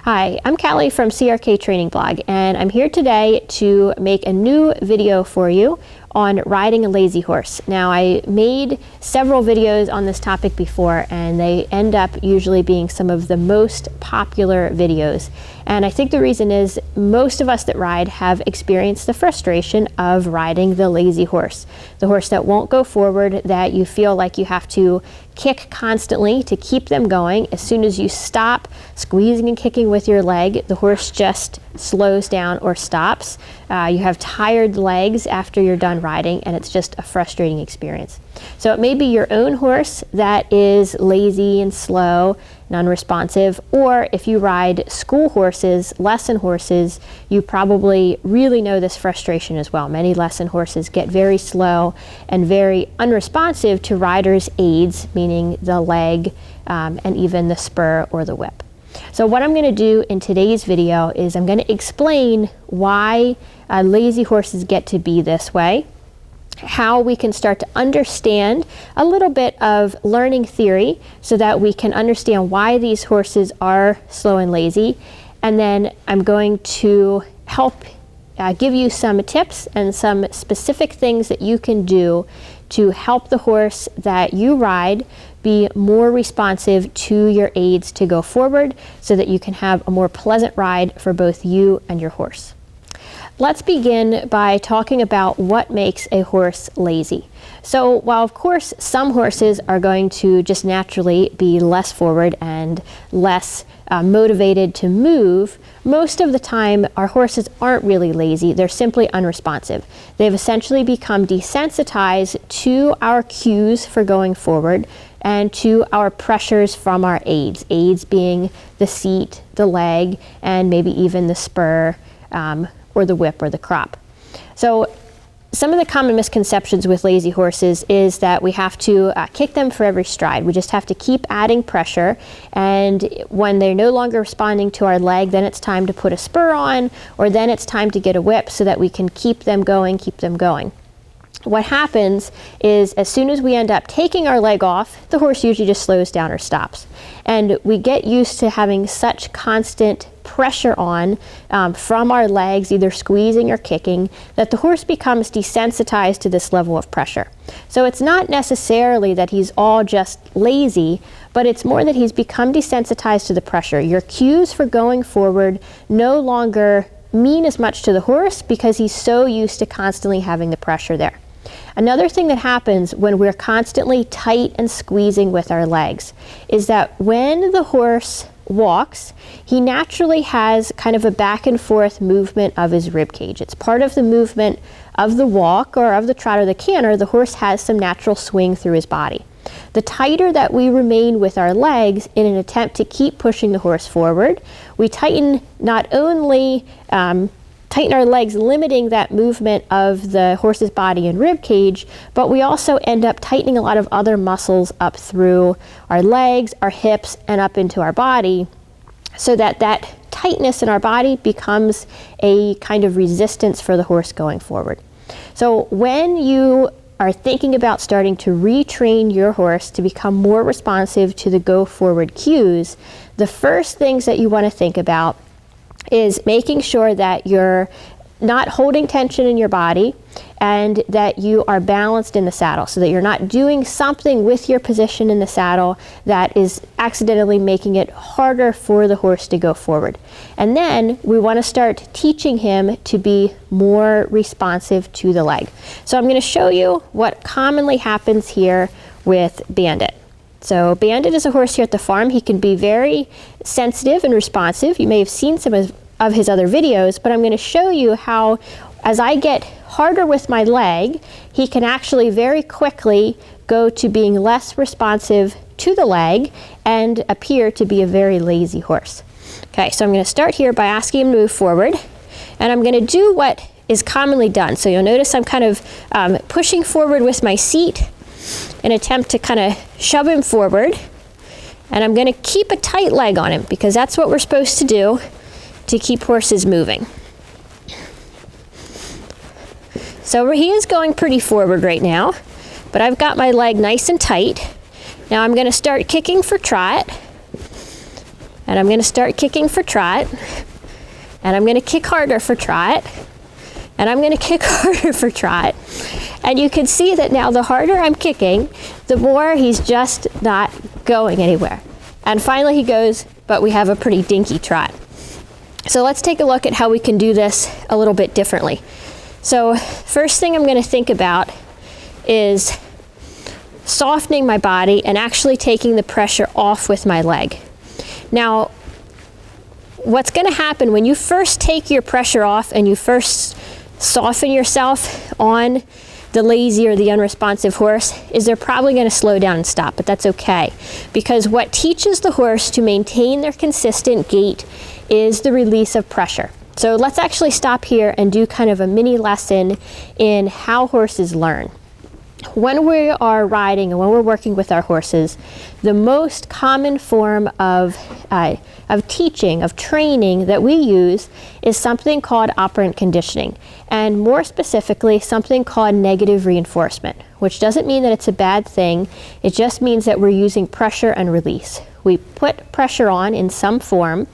Hi, I'm Callie from CRK Training Blog, and I'm here today to make a new video for you on riding a lazy horse. Now, I made several videos on this topic before, and they end up usually being some of the most popular videos. And I think the reason is most of us that ride have experienced the frustration of riding the lazy horse. The horse that won't go forward, that you feel like you have to kick constantly to keep them going. As soon as you stop squeezing and kicking with your leg, the horse just slows down or stops. You have tired legs after you're done riding, and it's just a frustrating experience. So it may be your own horse that is lazy and slow and unresponsive, or if you ride school horses, lesson horses, you probably really know this frustration as well. Many lesson horses get very slow and very unresponsive to riders' aids, meaning the leg and even the spur or the whip. So what I'm going to do in today's video is I'm going to explain why lazy horses get to be this way, how we can start to understand a little bit of learning theory so that we can understand why these horses are slow and lazy, and then I'm going to help give you some tips and some specific things that you can do to help the horse that you ride be more responsive to your aids to go forward so that you can have a more pleasant ride for both you and your horse. Let's begin by talking about what makes a horse lazy. So while of course some horses are going to just naturally be less forward and less motivated to move, most of the time our horses aren't really lazy, they're simply unresponsive. They've essentially become desensitized to our cues for going forward and to our pressures from our aids. Aids being the seat, the leg, and maybe even the spur or the whip or the crop. So some of the common misconceptions with lazy horses is that we have to kick them for every stride. We just have to keep adding pressure, and when they're no longer responding to our leg, then it's time to put a spur on, or then it's time to get a whip so that we can keep them going, What happens is as soon as we end up taking our leg off, the horse usually just slows down or stops. And we get used to having such constant pressure on from our legs, either squeezing or kicking, that the horse becomes desensitized to this level of pressure. So it's not necessarily that he's all just lazy, but it's more that he's become desensitized to the pressure. Your cues for going forward no longer mean as much to the horse because he's so used to constantly having the pressure there. Another thing that happens when we're constantly tight and squeezing with our legs is that when the horse walks, he naturally has kind of a back and forth movement of his rib cage. It's part of the movement of the walk or of the trot or the canter. The horse has some natural swing through his body. The tighter that we remain with our legs in an attempt to keep pushing the horse forward, we tighten not only tighten our legs, limiting that movement of the horse's body and rib cage, but we also end up tightening a lot of other muscles up through our legs, our hips, and up into our body, so that that tightness in our body becomes a kind of resistance for the horse going forward. So when you are thinking about starting to retrain your horse to become more responsive to the go forward cues, the first things that you want to think about is making sure that you're not holding tension in your body and that you are balanced in the saddle, so that you're not doing something with your position in the saddle that is accidentally making it harder for the horse to go forward. And then we want to start teaching him to be more responsive to the leg. So I'm going to show you what commonly happens here with Bandit. So Bandit is a horse here at the farm. He can be very sensitive and responsive. You may have seen some of his other videos, but I'm going to show you how as I get harder with my leg, he can actually very quickly go to being less responsive to the leg and appear to be a very lazy horse. Okay, so I'm going to start here by asking him to move forward, and I'm going to do what is commonly done. So you'll notice I'm kind of pushing forward with my seat, an attempt to kind of shove him forward, and I'm going to keep a tight leg on him because that's what we're supposed to do to keep horses moving. So he is going pretty forward right now, but I've got my leg nice and tight. Now I'm going to start kicking for trot, And I'm going to start kicking for trot. And I'm going to kick harder for trot. And I'm going to kick harder for trot. And you can see that now the harder I'm kicking, the more he's just not going anywhere. And finally he goes, but we have a pretty dinky trot. So let's take a look at how we can do this a little bit differently. So first thing I'm going to think about is softening my body and actually taking the pressure off with my leg. Now, what's going to happen when you first take your pressure off and you first soften yourself on the lazy or the unresponsive horse is they're probably going to slow down and stop, but that's okay. Because what teaches the horse to maintain their consistent gait is the release of pressure. So let's actually stop here and do kind of a mini lesson in how horses learn. When we are riding and when we're working with our horses, the most common form of teaching, of training that we use is something called operant conditioning, and more specifically something called negative reinforcement, which doesn't mean that it's a bad thing. It just means that we're using pressure and release. We put pressure on in some form.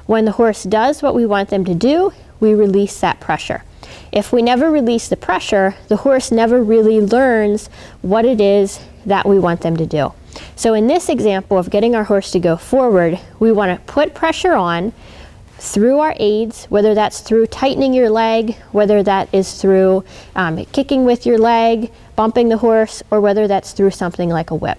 When the horse does what we want them to do, we release that pressure. If we never release the pressure, the horse never really learns what it is that we want them to do. So in this example of getting our horse to go forward, we want to put pressure on through our aids, whether that's through tightening your leg, whether that is through kicking with your leg, bumping the horse, or whether that's through something like a whip.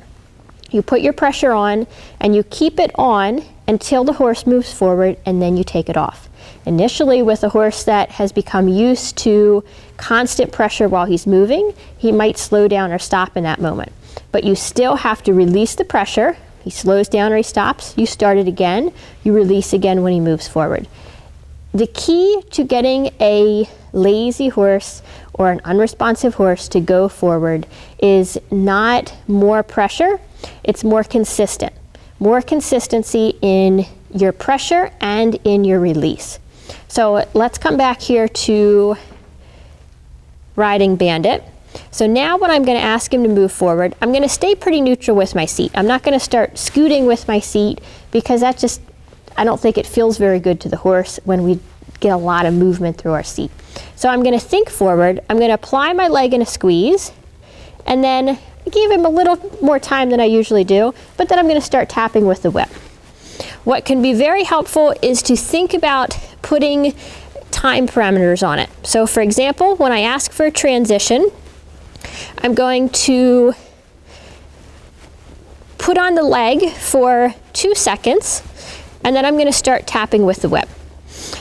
You put your pressure on and you keep it on until the horse moves forward, and then you take it off. Initially, with a horse that has become used to constant pressure while he's moving, he might slow down or stop in that moment. But you still have to release the pressure. He slows down or he stops. You start it again. You release again when he moves forward. The key to getting a lazy horse or an unresponsive horse to go forward is not more pressure, it's more consistent. More consistency in your pressure and in your release. So let's come back here to riding Bandit. So now when I'm going to ask him to move forward, I'm going to stay pretty neutral with my seat. I'm not going to start scooting with my seat because that just, I don't think it feels very good to the horse when we get a lot of movement through our seat. So I'm going to think forward. I'm going to apply my leg in a squeeze and then give him a little more time than I usually do, but then I'm going to start tapping with the whip. What can be very helpful is to think about putting time parameters on it. So for example, when I ask for a transition, I'm going to put on the leg for 2 seconds, and then I'm going to start tapping with the whip.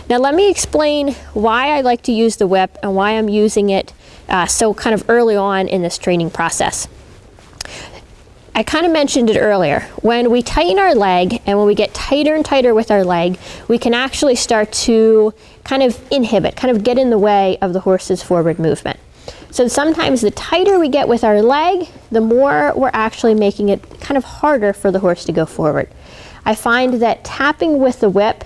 Now let me explain why I like to use the whip and why I'm using it so kind of early on in this training process. I kind of mentioned it earlier. When we tighten our leg and when we get tighter and tighter with our leg, we can actually start to kind of inhibit, kind of get in the way of the horse's forward movement. So sometimes the tighter we get with our leg, the more we're actually making it kind of harder for the horse to go forward. I find that tapping with the whip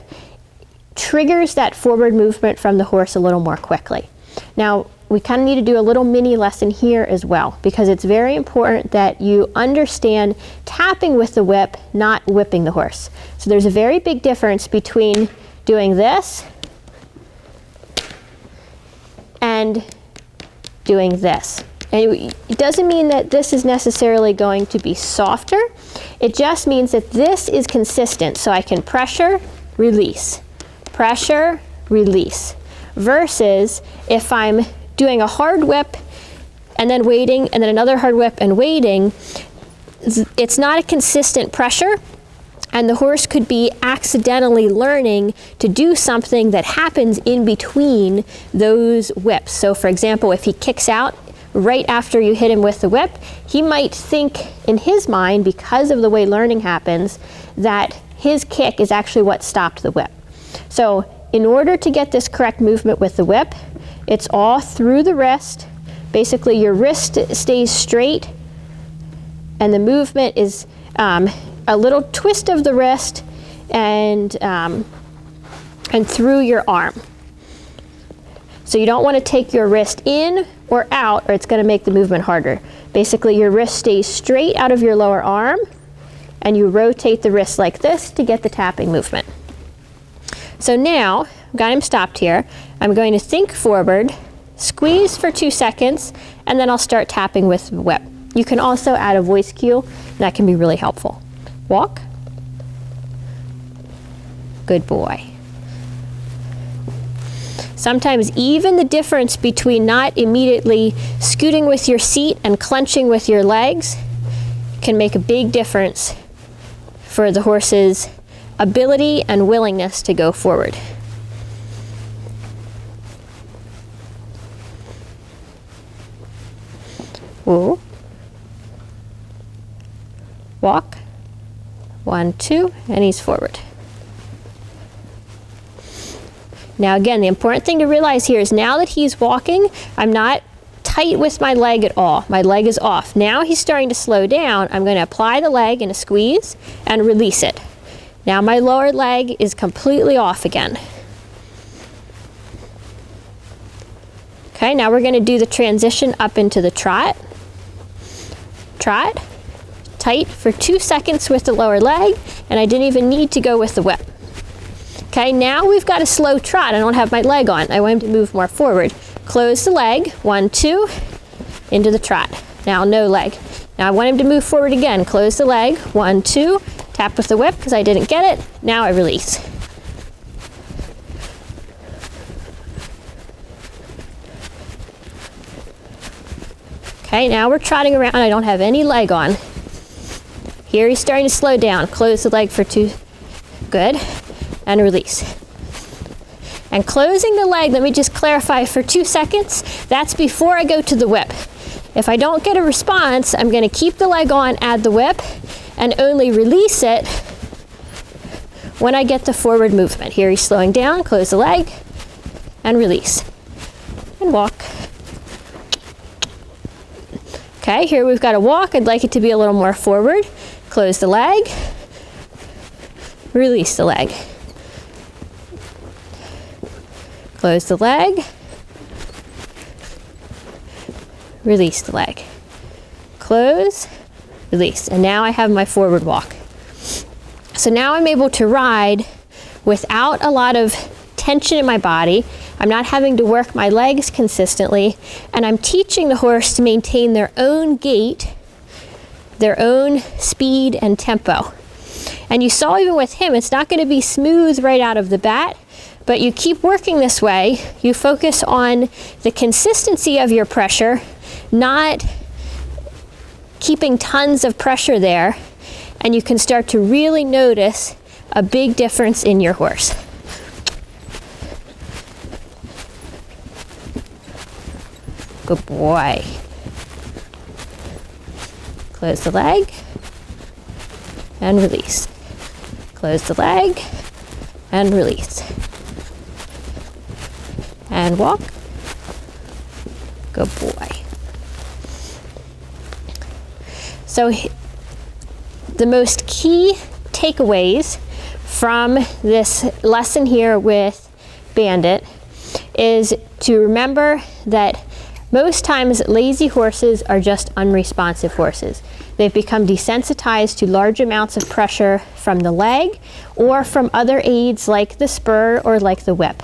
triggers that forward movement from the horse a little more quickly. Now, we kind of need to do a little mini lesson here as well, because it's very important that you understand tapping with the whip, not whipping the horse. So there's a very big difference between doing this and doing this. And it doesn't mean that this is necessarily going to be softer. It just means that this is consistent. So I can pressure, release, pressure, release. Versus if I'm doing a hard whip and then waiting and then another hard whip and waiting, it's not a consistent pressure, and the horse could be accidentally learning to do something that happens in between those whips. So for example, if he kicks out right after you hit him with the whip, he might think in his mind, because of the way learning happens, that his kick is actually what stopped the whip. So in order to get this correct movement with the whip, it's all through the wrist. Basically, your wrist stays straight, and the movement is a little twist of the wrist and through your arm. So you don't want to take your wrist in or out, or it's going to make the movement harder. Basically, your wrist stays straight out of your lower arm, and you rotate the wrist like this to get the tapping movement. So now, I've got him stopped here. I'm going to think forward, squeeze for 2 seconds, and then I'll start tapping with the whip. You can also add a voice cue, and that can be really helpful. Walk. Good boy. Sometimes even the difference between not immediately scooting with your seat and clenching with your legs can make a big difference for the horse's ability and willingness to go forward. Woo. Walk. 1, 2, and he's forward. Now again, the important thing to realize here is now that he's walking, I'm not tight with my leg at all. My leg is off. Now he's starting to slow down. I'm going to apply the leg in a squeeze and release it. Now my lower leg is completely off again. Okay, now we're going to do the transition up into the trot. Trot, tight for 2 seconds with the lower leg, and I didn't even need to go with the whip. Okay, now we've got a slow trot. I don't have my leg on. I want him to move more forward. Close the leg, 1, 2, into the trot. Now no leg. Now I want him to move forward again. Close the leg, 1, 2, tap with the whip because I didn't get it. Now I release. Okay, now we're trotting around. I don't have any leg on. Here he's starting to slow down. Close the leg for 2, good, and release. And closing the leg, let me just clarify for 2 seconds, that's before I go to the whip. If I don't get a response, I'm going to keep the leg on, add the whip, and only release it when I get the forward movement. Here he's slowing down, close the leg, and release. And walk. Okay, here we've got a walk. I'd like it to be a little more forward. Close the leg, release the leg. Close the leg, release the leg. Close, release. And now I have my forward walk. So now I'm able to ride without a lot of tension in my body. I'm not having to work my legs consistently, and I'm teaching the horse to maintain their own gait, their own speed and tempo. And you saw even with him, it's not going to be smooth right out of the bat, but you keep working this way. You focus on the consistency of your pressure, not keeping tons of pressure there, and you can start to really notice a big difference in your horse. Good boy. Close the leg and release. Close the leg and release. And walk. Good boy. So the most key takeaways from this lesson here with Bandit is to remember that most times lazy horses are just unresponsive horses. They've become desensitized to large amounts of pressure from the leg or from other aids like the spur or like the whip.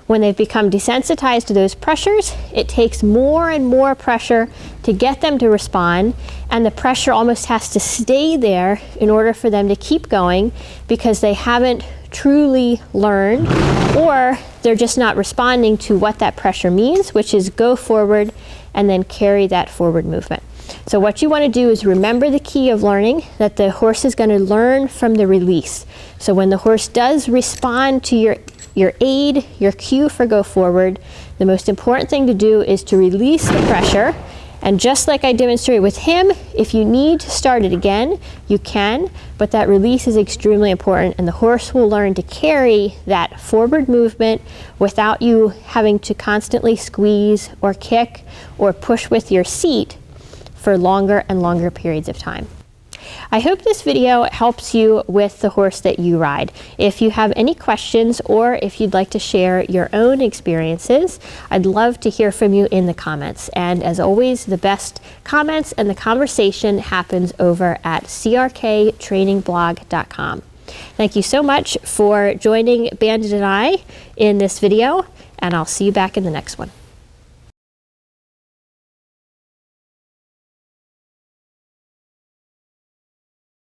When they've become desensitized to those pressures, it takes more and more pressure to get them to respond, and the pressure almost has to stay there in order for them to keep going because they haven't truly learned, or they're just not responding to what that pressure means, which is go forward and then carry that forward movement. So what you want to do is remember the key of learning, that the horse is going to learn from the release. So when the horse does respond to your aid, your cue for go forward, the most important thing to do is to release the pressure. And just like I demonstrated with him, if you need to start it again, you can, but that release is extremely important, and the horse will learn to carry that forward movement without you having to constantly squeeze or kick or push with your seat for longer and longer periods of time. I hope this video helps you with the horse that you ride. If you have any questions or if you'd like to share your own experiences, I'd love to hear from you in the comments. And as always, the best comments and the conversation happens over at crktrainingblog.com. Thank you so much for joining Bandit and I in this video, and I'll see you back in the next one.